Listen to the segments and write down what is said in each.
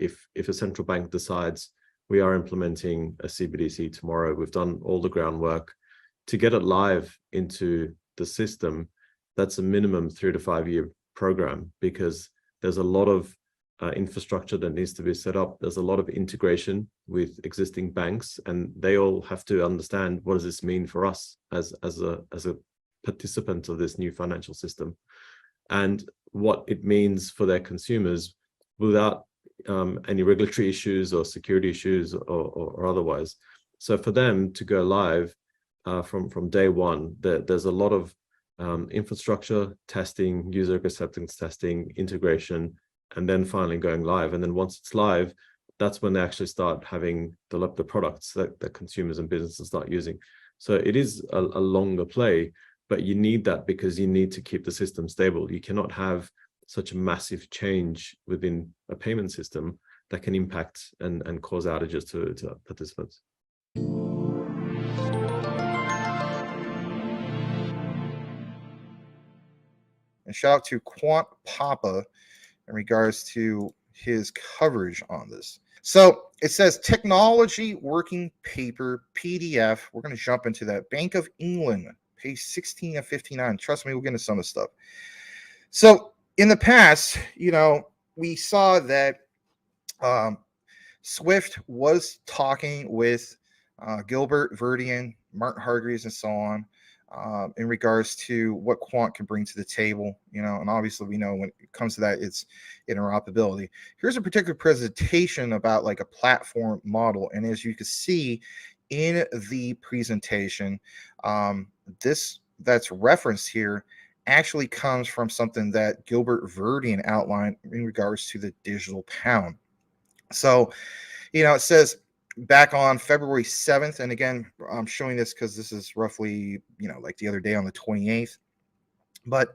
if a central bank decides we are implementing a CBDC tomorrow, we've done all the groundwork to get it live into the system. That's a minimum 3 to 5 year program, because there's a lot of infrastructure that needs to be set up. There's a lot of integration with existing banks, and they all have to understand, what does this mean for us as a participant of this new financial system, and what it means for their consumers without any regulatory issues or security issues or otherwise. So for them to go live from day one, there's a lot of infrastructure testing, user acceptance testing, integration, and then finally going live. And then once it's live, that's when they actually start having the products that consumers and businesses start using. So it is a longer play, but you need that because you need to keep the system stable. You cannot have such a massive change within a payment system that can impact and cause outages to participants. And shout out to Quant Papa in regards to his coverage on this. So it says technology working paper PDF. We're going to jump into that. Bank of England, page 16 of 59. Trust me, we'll get into some of the stuff. So in the past, we saw that Swift was talking with Gilbert Verdian, Martin Hargreaves, and so on, in regards to what Quant can bring to the table, and obviously we know when it comes to that, it's interoperability. Here's a particular presentation about like a platform model, and as you can see in the presentation, this that's referenced here actually comes from something that Gilbert Verdian outlined in regards to the digital pound. So, it says back on February 7th, and again, I'm showing this because this is roughly, like the other day on the 28th. But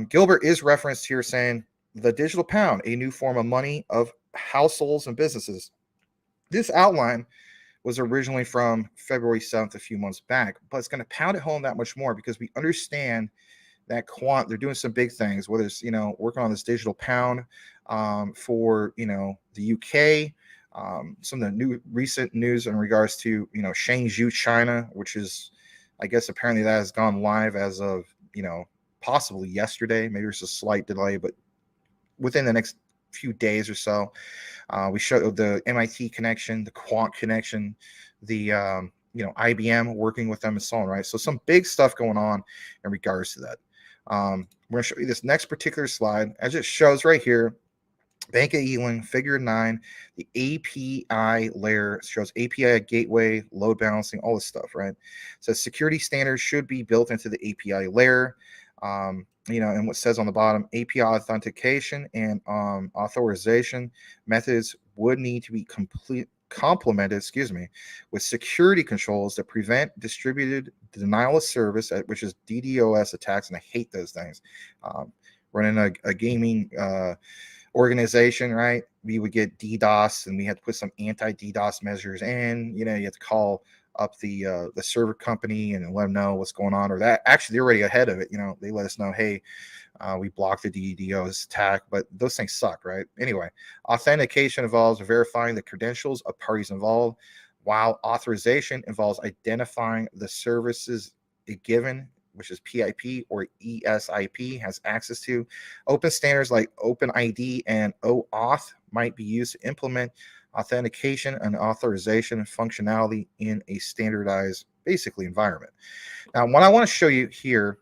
Gilbert is referenced here saying the digital pound, a new form of money of households and businesses. This outline was originally from February 7th, a few months back, but it's going to pound it home that much more because we understand that Quant, they're doing some big things, whether it's, working on this digital pound for, the UK, some of the recent news in regards to, Shenzhou, China, which is, I guess, apparently that has gone live as of, possibly yesterday. Maybe there's a slight delay, but within the next few days or so. We showed the MIT connection, the Quant connection, the, IBM working with them and so on, right? So some big stuff going on in regards to that. We're going to show you this next particular slide. As it shows right here, Bank of England, figure 9, the API layer shows API gateway, load balancing, all this stuff, right? So security standards should be built into the API layer. And what says on the bottom, API authentication and authorization methods would need to be complemented, with security controls that prevent distributed denial of service, which is DDoS attacks, and I hate those things. Running a gaming organization, right? We would get DDoS, and we had to put some anti-DDoS measures in. You had to call up the server company and let them know what's going on, or that actually they're already ahead of it. They let us know, hey, we blocked the DDoS attack, but those things suck, right? Anyway, authentication involves verifying the credentials of parties involved, while authorization involves identifying the services given, which is PIP or ESIP, has access to. Open standards like OpenID and OAuth might be used to implement authentication and authorization functionality in a standardized, basically, environment. Now, what I want to show you here,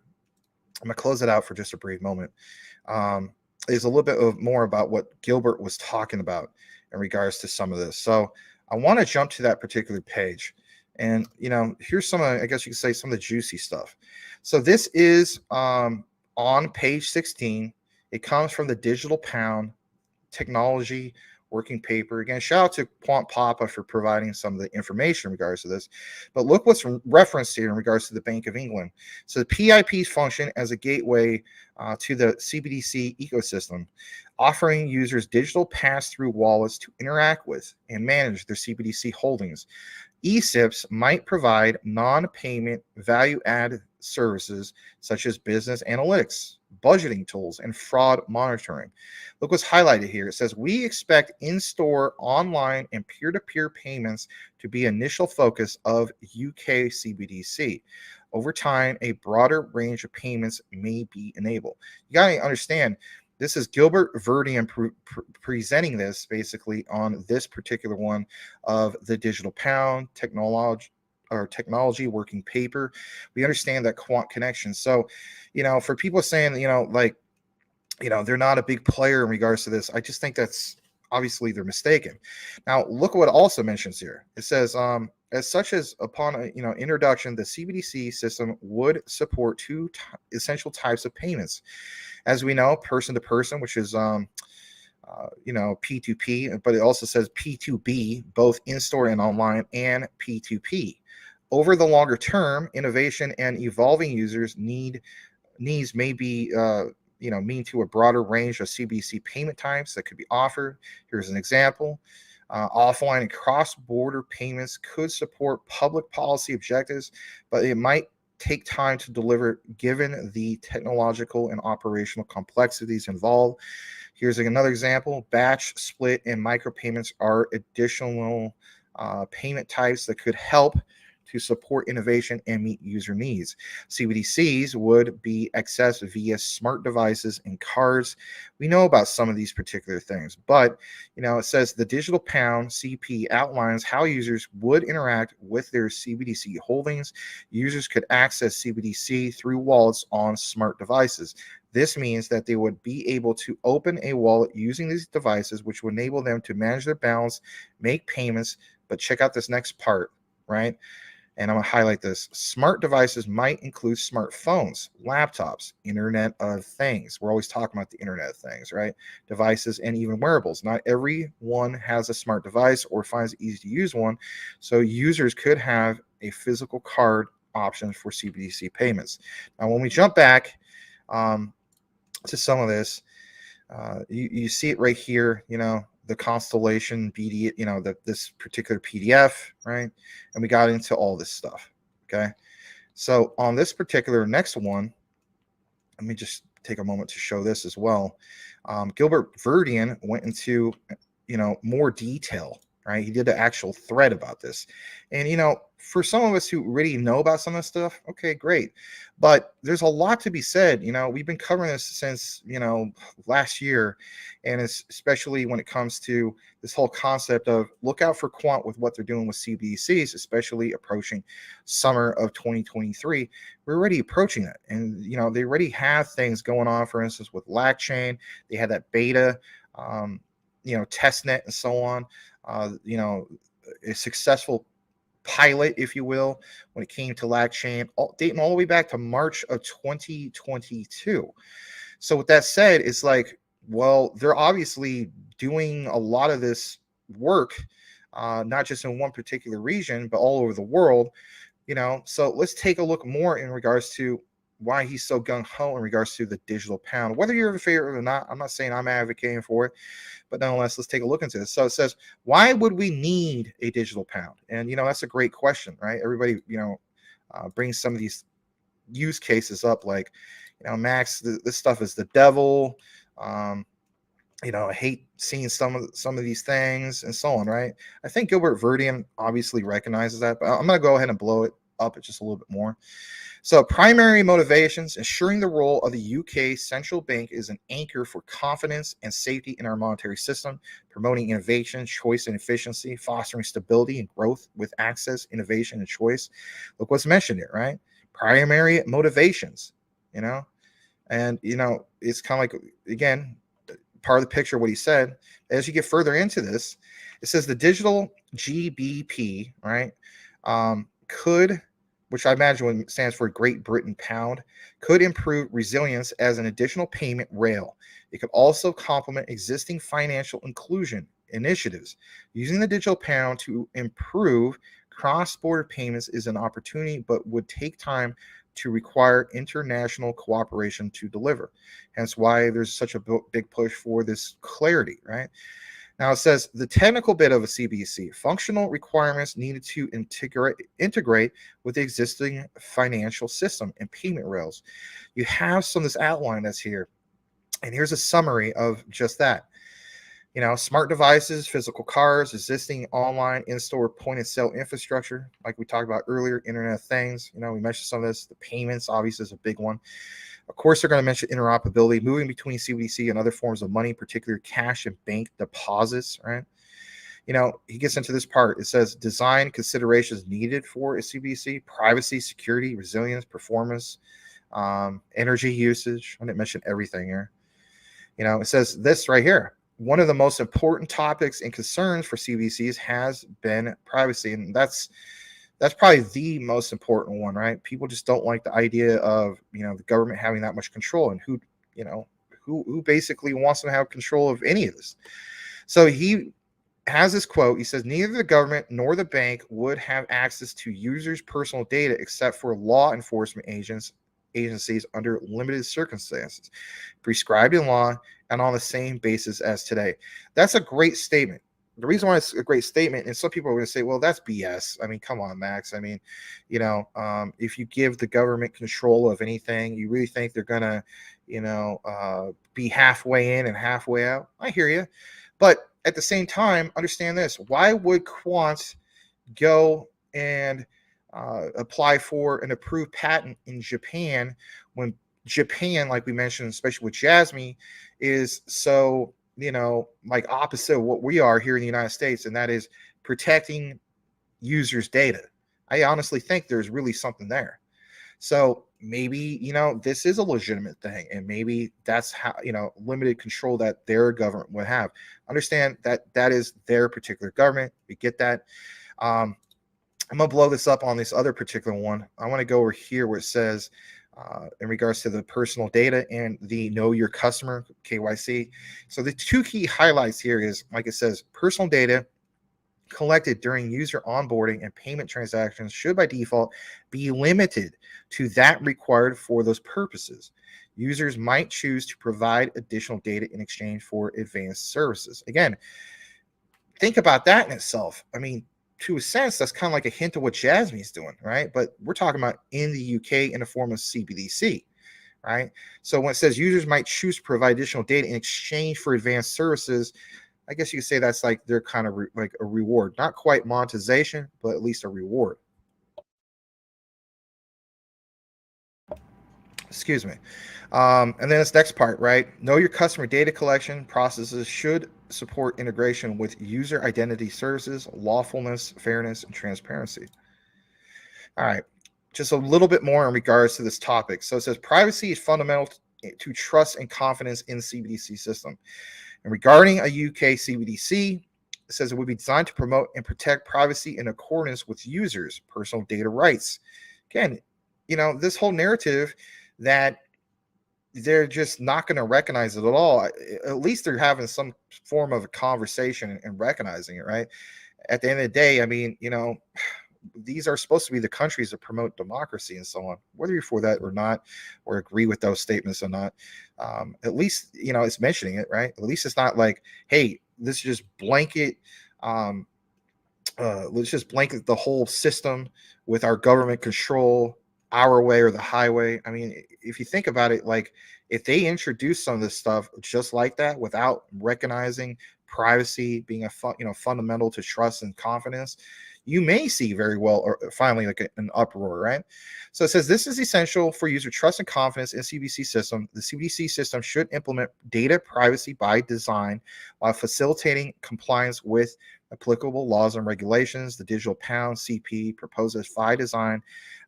I'm going to close it out for just a brief moment, is a little bit more about what Gilbert was talking about in regards to some of this. So I want to jump to that particular page. And, here's some of, I guess you could say, some of the juicy stuff. So this is on page 16. It comes from the Digital Pound Technology Working Paper. Again, shout out to Quant Papa for providing some of the information in regards to this. But look what's referenced here in regards to the Bank of England. So the PIPs function as a gateway to the CBDC ecosystem, offering users digital pass-through wallets to interact with and manage their CBDC holdings. eSIPs might provide non-payment value-add services such as business analytics, budgeting tools, and fraud monitoring. Look what's highlighted here. It says, we expect in-store, online, and peer-to-peer payments to be initial focus of UK CBDC. Over time, a broader range of payments may be enabled. You got to understand, this is Gilbert Verdian presenting this basically on this particular one of the digital pound technology working paper. We understand that quant connection. So, for people saying, they're not a big player in regards to this, I just think that's obviously they're mistaken. Now, look at what it also mentions here. It says, as such as upon introduction, the CBDC system would support two essential types of payments. As we know, person to person, which is P2P, but it also says P2B, both in-store and online, and P2P. Over the longer term, innovation and evolving users needs may be mean to a broader range of CBDC payment types that could be offered. Here's an example. Offline and cross-border payments could support public policy objectives, but it might take time to deliver given the technological and operational complexities involved. Here's another example. Batch, split, and micropayments are additional payment types that could help to support innovation and meet user needs. CBDCs would be accessed via smart devices and cards. We know about some of these particular things, but it says the digital pound CP outlines how users would interact with their CBDC holdings. Users could access CBDC through wallets on smart devices. This means that they would be able to open a wallet using these devices, which would enable them to manage their balance, make payments. But check out this next part, right? And I'm going to highlight this. Smart devices might include smartphones, laptops, Internet of Things. We're always talking about the Internet of Things, right? Devices and even wearables. Not everyone has a smart device or finds it easy to use one. So users could have a physical card option for CBDC payments. Now, when we jump back to some of this, you see it right here, the Constellation BD, this particular PDF, right? And we got into all this stuff, okay? So on this particular next one, let me just take a moment to show this as well. Gilbert Verdian went into, more detail, right? He did an actual thread about this. And, for some of us who already know about some of this stuff, okay, great. But there's a lot to be said. We've been covering this since, last year. And it's especially when it comes to this whole concept of look out for Quant with what they're doing with CBDCs, especially approaching summer of 2023. We're already approaching that. And, they already have things going on, for instance, with LACChain. They had that beta, testnet and so on. A successful pilot, if you will, when it came to LACChain, dating all the way back to March of 2022. So with that said, it's like, well, they're obviously doing a lot of this work, not just in one particular region, but all over the world, So let's take a look more in regards to why he's so gung-ho in regards to the digital pound. Whether you're in favor or not, I'm not saying I'm advocating for it, but nonetheless, let's take a look into this. So it says, why would we need a digital pound? And, that's a great question, right? Everybody, brings some of these use cases up like, Max, this stuff is the devil. I hate seeing some of these things and so on, right? I think Gilbert Verdian obviously recognizes that, but I'm going to go ahead and blow it up just a little bit more. So primary motivations: ensuring the role of the UK central bank is an anchor for confidence and safety in our monetary system, promoting innovation, choice, and efficiency, fostering stability and growth with access, innovation, and choice. Look what's mentioned here, right? Primary motivations, and, it's kind of like, again, part of the picture, what he said. As you get further into this, it says the digital GBP, right, could, which I imagine stands for Great Britain Pound, could improve resilience as an additional payment rail. It could also complement existing financial inclusion initiatives. Using the digital pound to improve cross-border payments is an opportunity, but would take time to require international cooperation to deliver. Hence why there's such a big push for this clarity, right? Now it says the technical bit of a CBDC, functional requirements needed to integrate with the existing financial system and payment rails. You have some of this outline that's here. And here's a summary of just that. Smart devices, physical cards, existing online in-store point-of-sale infrastructure, like we talked about earlier, Internet of Things. We mentioned some of this. The payments, obviously, is a big one. Of course, they're going to mention interoperability, moving between CBDC and other forms of money, particularly cash and bank deposits, right? He gets into this part. It says design considerations needed for a CBDC, privacy, security, resilience, performance, energy usage. I didn't mention everything here. It says this right here. One of the most important topics and concerns for CBDCs has been privacy, and that's probably the most important one, right? People just don't like the idea of the government having that much control, and who basically wants to have control of any of this. So he has this quote. He says, neither the government nor the bank would have access to users' personal data except for law enforcement agencies under limited circumstances prescribed in law and on the same basis as today. That's a great statement. The reason why it's a great statement, and some people are going to say, well, that's BS. I mean, come on, Max. I mean, if you give the government control of anything, you really think they're going to, be halfway in and halfway out? I hear you. But at the same time, understand this. Why would Quant go and apply for an approved patent in Japan when Japan, like we mentioned, especially with Jasmine, is so like opposite of what we are here in the United States, and that is protecting users' data. I honestly think there's really something there. So maybe this is a legitimate thing, and maybe that's how limited control that their government would have. Understand that is their particular government. We get that. I'm gonna blow this up on this other particular one. I want to go over here where it says in regards to the personal data and the know your customer, KYC. So the two key highlights here is, like it says, personal data collected during user onboarding and payment transactions should by default be limited to that required for those purposes. Users might choose to provide additional data in exchange for advanced services. Again, think about that in itself. I mean, to a sense, that's kind of like a hint of what Jasmine's doing, right? But we're talking about in the UK in the form of CBDC, right? So when it says users might choose to provide additional data in exchange for advanced services, I guess you could say that's like their kind of like a reward. Not quite monetization, but at least a reward. Excuse me. And then this next part, right? Know your customer data collection processes should support integration with user identity services, lawfulness, fairness, and transparency. All right, just a little bit more in regards to this topic. So it says privacy is fundamental to trust and confidence in the CBDC system. And regarding a UK CBDC, it says it would be designed to promote and protect privacy in accordance with users' personal data rights. Again, this whole narrative that they're just not going to recognize it at all. At least they're having some form of a conversation and recognizing it, right? At the end of the day, I mean, these are supposed to be the countries that promote democracy and so on, whether you're for that or not, or agree with those statements or not. At least, it's mentioning it, right? At least it's not like, hey, let's just blanket, let's just blanket the whole system with our government control, our way or the highway. I mean, if you think about it, like if they introduce some of this stuff just like that without recognizing privacy being a fundamental to trust and confidence, you may see very well or finally like an uproar, right? So it says this is essential for user trust and confidence in CBDC system. The CBDC system should implement data privacy by design while facilitating compliance with applicable laws and regulations. The digital pound CP proposes 5 design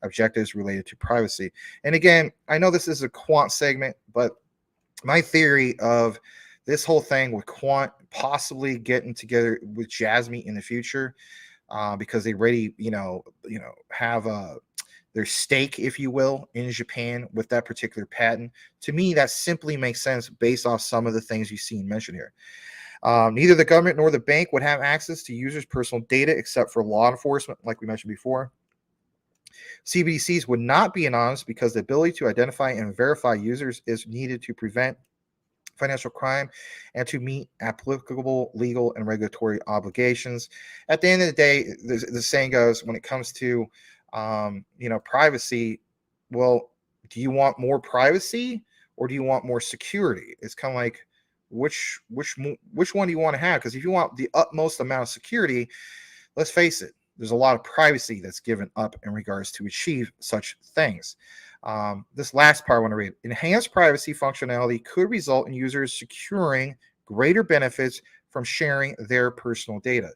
objectives related to privacy. And again, I know this is a Quant segment, but my theory of this whole thing with Quant possibly getting together with Jasmine in the future, because they already, have their stake, if you will, in Japan with that particular patent. To me, that simply makes sense based off some of the things you've seen mentioned here. Neither the government nor the bank would have access to users' personal data except for law enforcement, like we mentioned before. CBDCs would not be anonymous because the ability to identify and verify users is needed to prevent financial crime and to meet applicable legal and regulatory obligations. At the end of the day, the saying goes, when it comes to privacy, well, do you want more privacy or do you want more security? It's kind of like which one do you want to have? Because if you want the utmost amount of security, let's face it, there's a lot of privacy that's given up in regards to achieve such things. This last part I want to read. Enhanced privacy functionality could result in users securing greater benefits from sharing their personal data.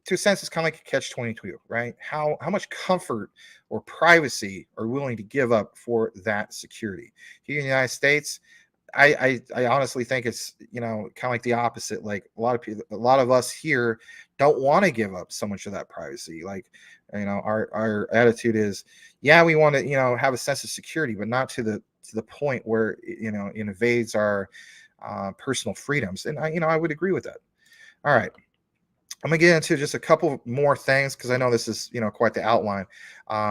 To a sense, it's kind of like a catch-22, right? How much comfort or privacy are we willing to give up for that security? Here in the United States, I honestly think it's kind of like the opposite. Like a lot of us here don't want to give up so much of that privacy. Like our attitude is, yeah, we want to have a sense of security, but not to the point where it invades our personal freedoms. And I would agree with that. All right. I'm gonna get into just a couple more things because I know this is quite the outline.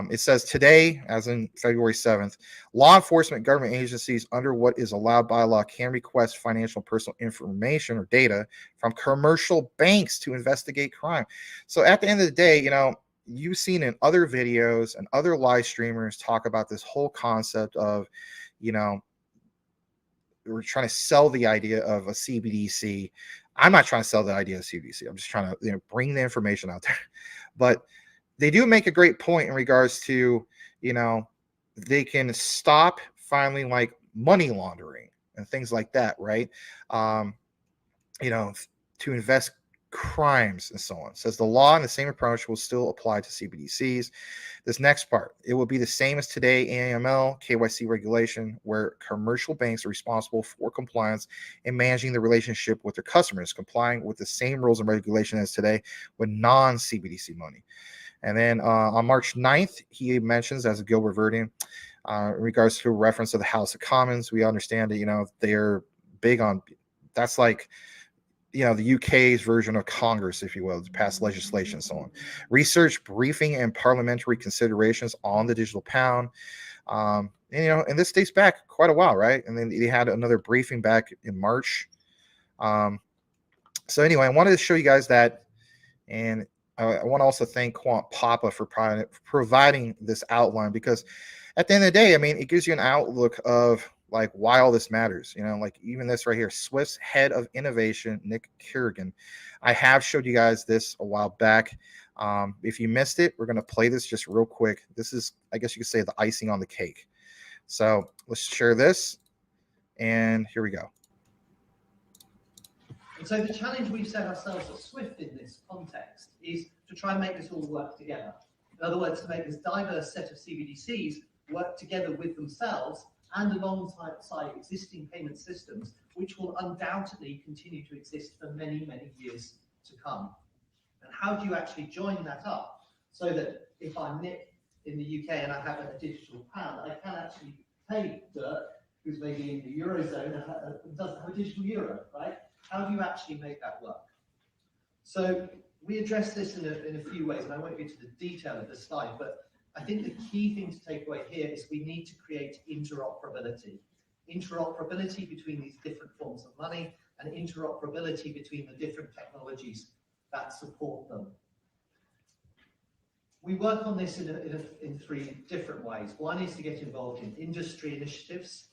It says today, as in February 7th, law enforcement government agencies under what is allowed by law can request financial personal information or data from commercial banks to investigate crime. So at the end of the day, you've seen in other videos and other live streamers talk about this whole concept of, we're trying to sell the idea of a CBDC. I'm not trying to sell the idea of CBDC. I'm just trying to bring the information out there. But they do make a great point in regards to they can stop finally like money laundering and things like that, right? To invest crimes and so on. It says the law and the same approach will still apply to CBDCs. This next part, it will be the same as today AML, KYC regulation, where commercial banks are responsible for compliance and managing the relationship with their customers, complying with the same rules and regulation as today with non-CBDC money. And then on March 9th, he mentions, as Gilbert Verdian, in regards to a reference to the House of Commons, we understand that, they're big on, that's like, the UK's version of Congress, if you will, to pass legislation and so on. Research, briefing, and parliamentary considerations on the digital pound. And this dates back quite a while, right? And then they had another briefing back in March. So anyway, I wanted to show you guys that. And I want to also thank Quant Papa for providing this outline, because at the end of the day, it gives you an outlook of like why all this matters, like even this right here, Swift's head of innovation, Nick Kerrigan. I have showed you guys this a while back. If you missed it, we're going to play this just real quick. This is, I guess you could say, the icing on the cake. So let's share this, and here we go. And so the challenge we've set ourselves at Swift in this context is to try and make this all work together. In other words, to make this diverse set of CBDCs work together with themselves and alongside existing payment systems, which will undoubtedly continue to exist for many, many years to come. And how do you actually join that up so that if I'm Nick in the UK and I have a digital pound, I can actually pay Dirk, who's maybe in the Eurozone and doesn't have a digital euro, right? How do you actually make that work? So we address this in a few ways, and I won't get to the detail of this slide, but I think the key thing to take away here is we need to create interoperability. Interoperability between these different forms of money and interoperability between the different technologies that support them. We work on this in three different ways. One is to get involved in industry initiatives.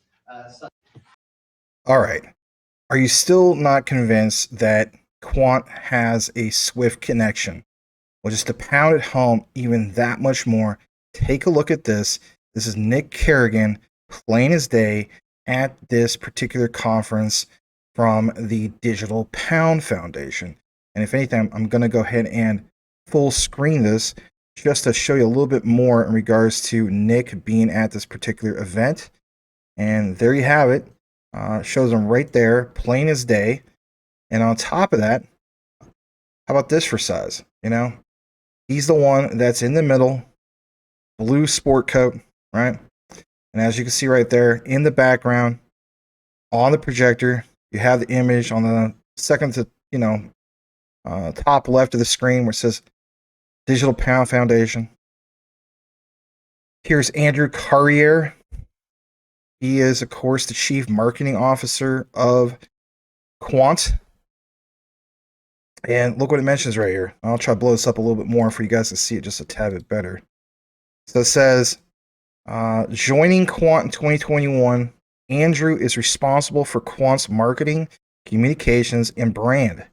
All right. Are you still not convinced that Quant has a Swift connection? Well, just to pound it home even that much more, take a look at this. This is Nick Kerrigan, plain as day, at this particular conference from the Digital Pound Foundation. And if anything, I'm going to go ahead and full screen this just to show you a little bit more in regards to Nick being at this particular event. And there you have it. Shows him right there, plain as day. And on top of that, how about this for size? He's the one that's in the middle, blue sport coat, right? And as you can see right there in the background, on the projector, you have the image on the second to, top left of the screen where it says Digital Pound Foundation. Here's Andrew Carrier, He is, of course, the chief marketing officer of Quant. And look what it mentions right here. I'll try to blow this up a little bit more for you guys to see it just a tad bit better. So it says, joining Quant in 2021, Andrew is responsible for Quant's marketing, communications, and brand.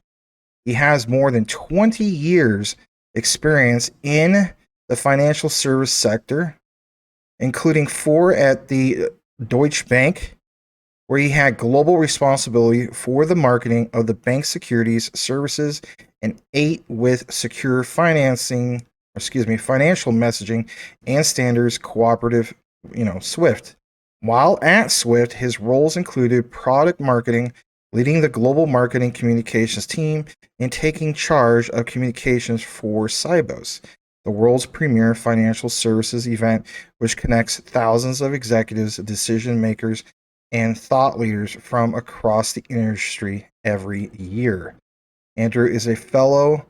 He has more than 20 years experience in the financial service sector, including 4 at the Deutsche Bank, where he had global responsibility for the marketing of the bank's securities services, and 8 with secure financial messaging and standards cooperative, Swift. While at Swift, his roles included product marketing, leading the global marketing communications team, and taking charge of communications for Cbdcs, the world's premier financial services event, which connects thousands of executives, decision makers, and thought leaders from across the industry every year. Andrew is a fellow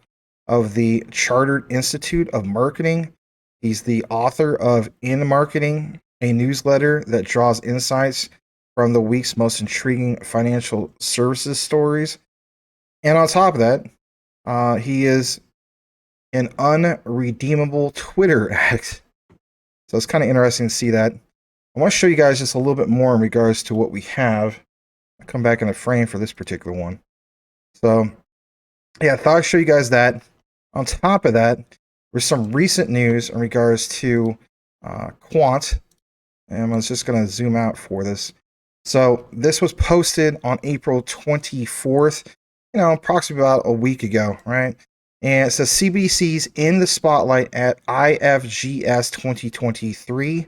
of the Chartered Institute of Marketing. He's the author of In Marketing, a newsletter that draws insights from the week's most intriguing financial services stories. And on top of that, he is an unredeemable Twitter addict. So it's kind of interesting to see that. I want to show you guys just a little bit more in regards to what we have. I'll come back in the frame for this particular one. So, yeah, I thought I'd show you guys that. On top of that, there's some recent news in regards to Quant. And I was just going to zoom out for this. So this was posted on April 24th, approximately about a week ago, right? And it says CBDCs in the spotlight at IFGS 2023.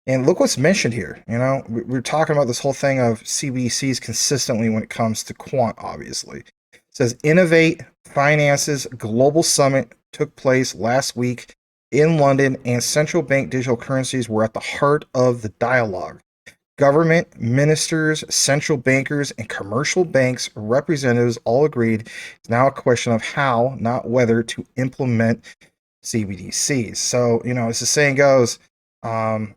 And look what's mentioned here. We're talking about this whole thing of CBDCs consistently when it comes to Quant, obviously. It says Innovate Finance's Global Summit took place last week in London, and central bank digital currencies were at the heart of the dialogue. Government, ministers, central bankers, and commercial banks representatives all agreed it's now a question of how, not whether, to implement CBDCs. So, as the saying goes, they're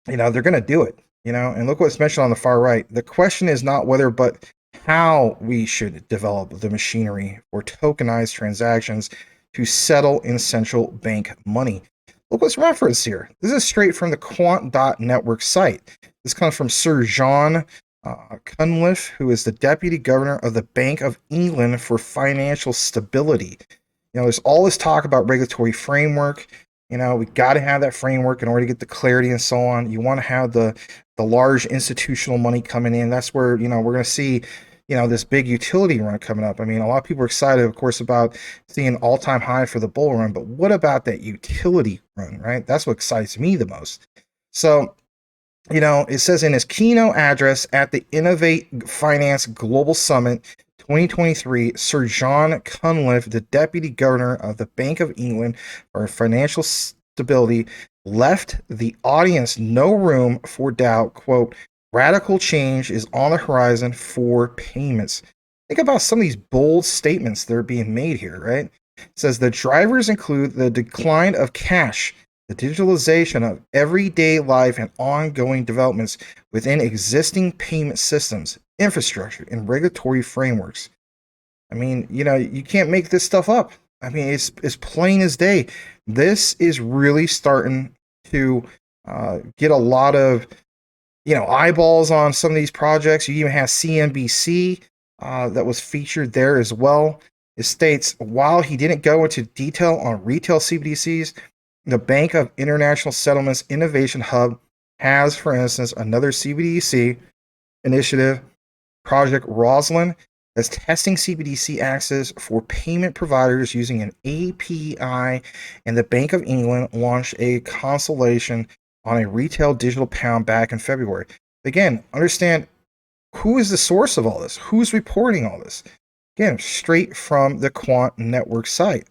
going to do it, and look what's mentioned on the far right. The question is not whether, but how we should develop the machinery for tokenized transactions to settle in central bank money. Look what's referenced here. This is straight from the Quant Network site. This comes from Sir John Cunliffe, who is the Deputy Governor of the Bank of England for Financial Stability. There's all this talk about regulatory framework. We got to have that framework in order to get the clarity and so on. You want to have the large institutional money coming in. That's where, we're going to see, this big utility run coming up. I mean, a lot of people are excited, of course, about seeing an all-time high for the bull run, but what about that utility run, right? That's what excites me the most. So, it says in his keynote address at the Innovate Finance Global Summit 2023, Sir John Cunliffe, the Deputy Governor of the Bank of England for Financial Stability, left the audience no room for doubt. Quote, radical change is on the horizon for payments. Think about some of these bold statements that are being made here, right? It says the drivers include the decline of cash, the digitalization of everyday life, and ongoing developments within existing payment systems, infrastructure, and regulatory frameworks. I mean, you can't make this stuff up. I mean, it's plain as day. This is really starting to get a lot of, eyeballs on some of these projects. You even have CNBC that was featured there as well. It states, while he didn't go into detail on retail CBDCs, the Bank of International Settlements Innovation Hub has, for instance, another CBDC initiative, Project Roslyn, that's testing CBDC access for payment providers using an API, and the Bank of England launched a consultation on a retail digital pound back in February. Again, understand who is the source of all this? Who's reporting all this? Again, straight from the Quant Network site.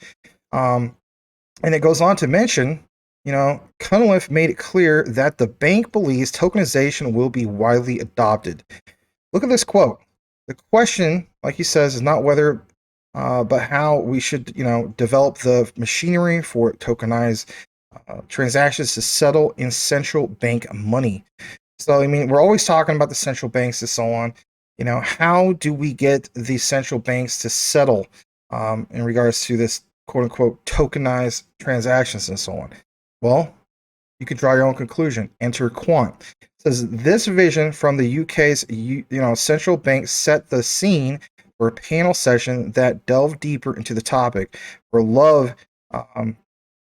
And it goes on to mention, Cunliffe made it clear that the bank believes tokenization will be widely adopted. Look at this quote. The question, like he says, is not whether, but how we should, develop the machinery for tokenized transactions to settle in central bank money. So, I mean, we're always talking about the central banks and so on. You know, how do we get the central banks to settle in regards to this quote unquote tokenized transactions and so on? Well, you could draw your own conclusion. Enter Quant. It says this vision from the UK's central bank set the scene for a panel session that delved deeper into the topic. For Love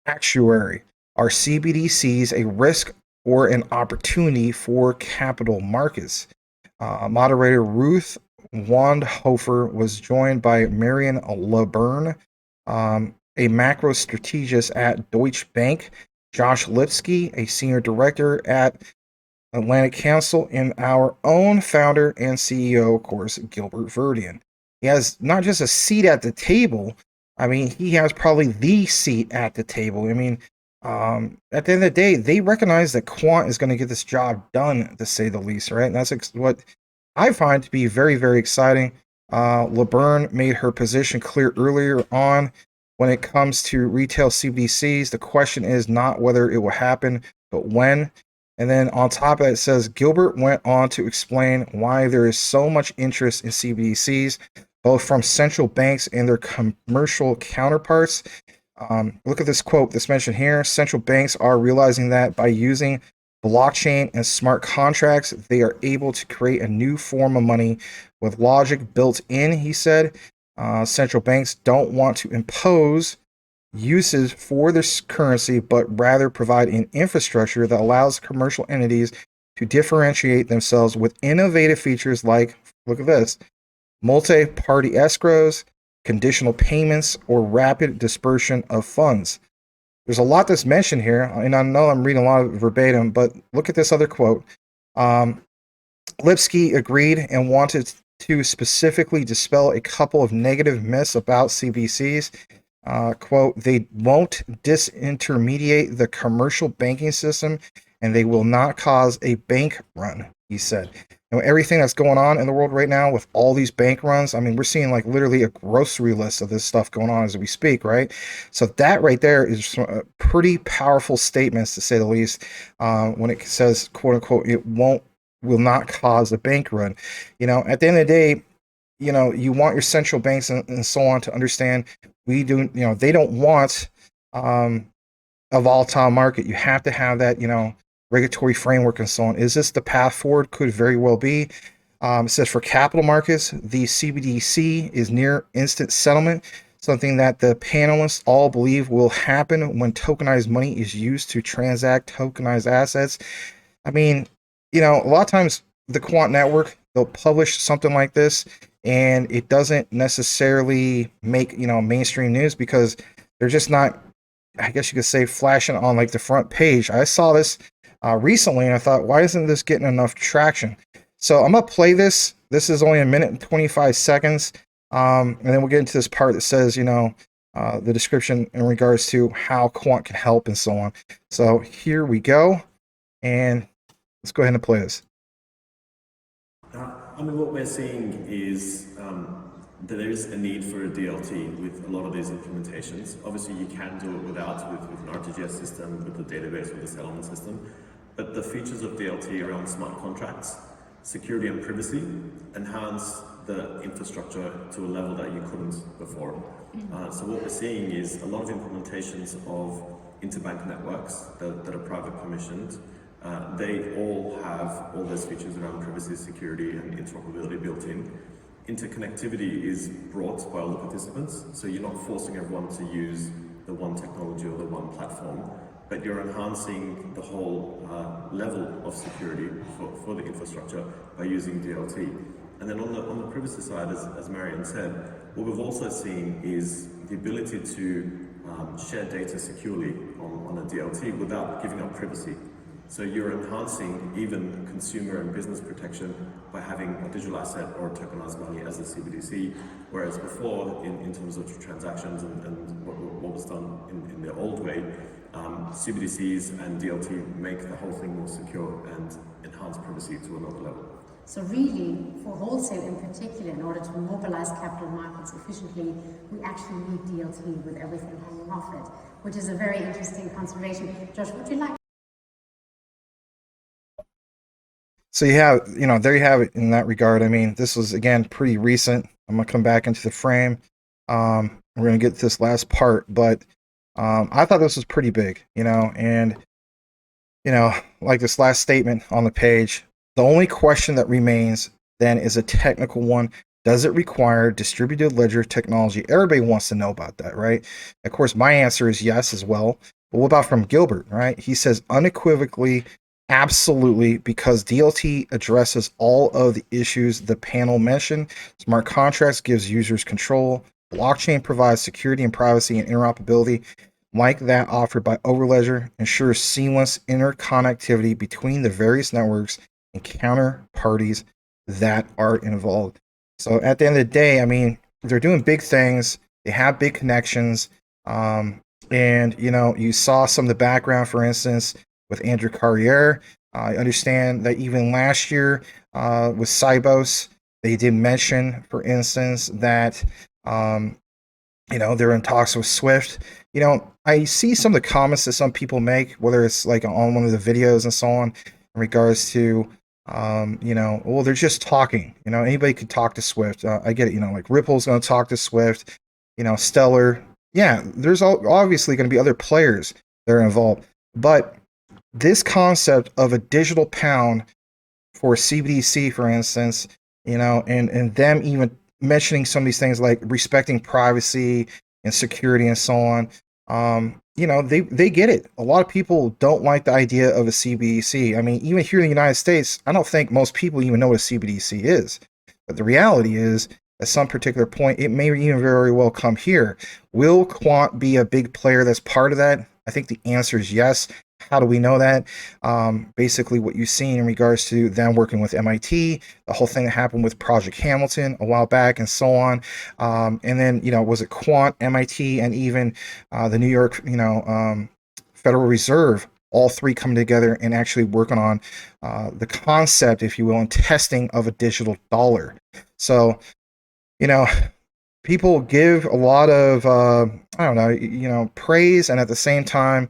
Actuary, are CBDCs a risk or an opportunity for capital markets? Moderator Ruth Wandhofer was joined by Marion LeBurn, a macro strategist at Deutsche Bank, Josh Lipsky, a senior director at Atlantic Council, and our own founder and CEO, of course, Gilbert Verdian. He has not just a seat at the table, I mean, he has probably the seat at the table. I mean, at the end of the day, they recognize that Quant is going to get this job done, to say the least, right? And that's what I find to be very, very exciting. LeBurn made her position clear earlier on. When it comes to retail CBDCs, the question is not whether it will happen, but when. And then on top of that, it says Gilbert went on to explain why there is so much interest in CBDCs, both from central banks and their commercial counterparts. Look at this quote that's mentioned here. Central banks are realizing that by using blockchain and smart contracts, they are able to create a new form of money with logic built in, he said. Central banks don't want to impose uses for this currency, but rather provide an infrastructure that allows commercial entities to differentiate themselves with innovative features like, look at this, multi-party escrows, conditional payments, or rapid dispersion of funds. There's a lot that's mentioned here, and I know I'm reading a lot of verbatim, but look at this other quote. Lipsky agreed and wanted to specifically dispel a couple of negative myths about CBDCs. Quote, they won't disintermediate the commercial banking system, and they will not cause a bank run, he said. You know, everything that's going on in the world right now with all these bank runs, I mean, we're seeing like literally a grocery list of this stuff going on as we speak, right? So that right there is some, pretty powerful statements, to say the least, when it says, quote unquote, it will not cause a bank run. You know, at the end of the day, you know, you want your central banks and so on to understand they don't want a volatile market. You have to have that, regulatory framework and so on. Is this the path forward? Could very well be. It says for capital markets, the CBDC is near instant settlement, something that the panelists all believe will happen when tokenized money is used to transact tokenized assets. I mean, a lot of times the Quant network, they'll publish something like this and it doesn't necessarily make, mainstream news because they're just not, I guess you could say, flashing on like the front page. I saw this recently and I thought, why isn't this getting enough traction? So I'm going to play this. This is only 1 minute and 25 seconds. And then we'll get into this part that says, the description in regards to how Quant can help and so on. So here we go. And let's go ahead and play this. What we're seeing is that there is a need for a DLT with a lot of these implementations. Obviously, you can do it without, with an RTGS system, with the database, with the settlement system. But the features of DLT around smart contracts, security and privacy, enhance the infrastructure to a level that you couldn't before. So what we're seeing is a lot of implementations of interbank networks that are private permissioned. They all have all those features around privacy, security, and interoperability built in. Interconnectivity is brought by all the participants, so you're not forcing everyone to use the one technology or the one platform, but you're enhancing the whole level of security for the infrastructure by using DLT. And then on the privacy side, as Marian said, what we've also seen is the ability to share data securely on a DLT without giving up privacy. So you're enhancing even consumer and business protection by having a digital asset or tokenized money as a CBDC, whereas before, in terms of transactions and what was done in the old way, CBDCs and DLT make the whole thing more secure and enhance privacy to another level. So really, for wholesale in particular, in order to mobilize capital markets efficiently, we actually need DLT with everything hanging off it, which is a very interesting consideration. Josh, would you like So you have, there you have it in that regard. I mean, this was, again, pretty recent. I'm going to come back into the frame. We're going to get to this last part, but I thought this was pretty big, and, like this last statement on the page, the only question that remains then is a technical one. Does it require distributed ledger technology? Everybody wants to know about that, right? Of course, my answer is yes as well. But what about from Gilbert, right? He says unequivocally, absolutely, because DLT addresses all of the issues the panel mentioned. Smart contracts gives users control. Blockchain provides security and privacy and interoperability like that offered by Overledger, ensures seamless interconnectivity between the various networks and counterparties that are involved. So at the end of the day, I mean, they're doing big things. They have big connections. And, you saw some of the background, for instance, with Andrew Carriere. I understand that even last year with Cybos, they did mention, for instance, that, they're in talks with Swift. I see some of the comments that some people make, whether it's like on one of the videos and so on, in regards to, well, they're just talking. Anybody could talk to Swift. I get it. Like Ripple's going to talk to Swift. Stellar. Yeah, there's obviously going to be other players that are involved. But this concept of a digital pound for CBDC, for instance, and them even mentioning some of these things like respecting privacy and security and so on. They get it. A lot of people don't like the idea of a CBDC. I mean, even here in the United States, I don't think most people even know what a CBDC is. But the reality is, at some particular point, it may even very well come here. Will Quant be a big player that's part of that? I think the answer is yes. How do we know that? Basically, what you've seen in regards to them working with MIT, the whole thing that happened with Project Hamilton a while back, and so on. And then, was it Quant, MIT, and even the New York, Federal Reserve, all three coming together and actually working on the concept, if you will, and testing of a digital dollar. So, people give a lot of, praise, and at the same time,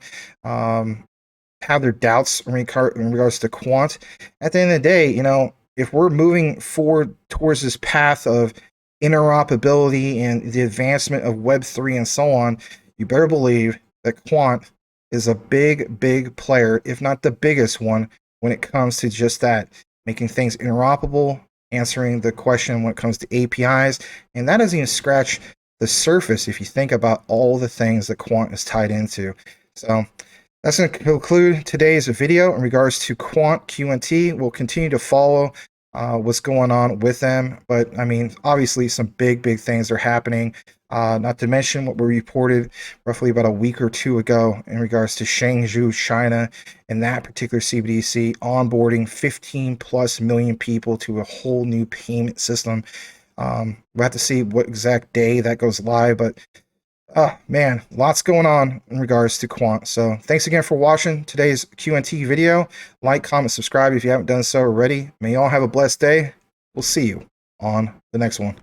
have their doubts in regards to Quant. At the end of the day, if we're moving forward towards this path of interoperability and the advancement of Web3 and so on, you better believe that Quant is a big, big player, if not the biggest one, when it comes to just that, making things interoperable, answering the question when it comes to APIs. And that doesn't even scratch the surface if you think about all the things that Quant is tied into. So that's going to conclude today's video in regards to Quant Qnt. We'll continue to follow what's going on with them. But, I mean, obviously some big, big things are happening. Not to mention what we reported roughly about a week or two ago in regards to Chengdu, China, and that particular CBDC onboarding 15+ million people to a whole new payment system. We'll have to see what exact day that goes live, but man, lots going on in regards to Quant. So thanks again for watching today's QNT video. Like, comment, subscribe if you haven't done so already. May you all have a blessed day. We'll see you on the next one.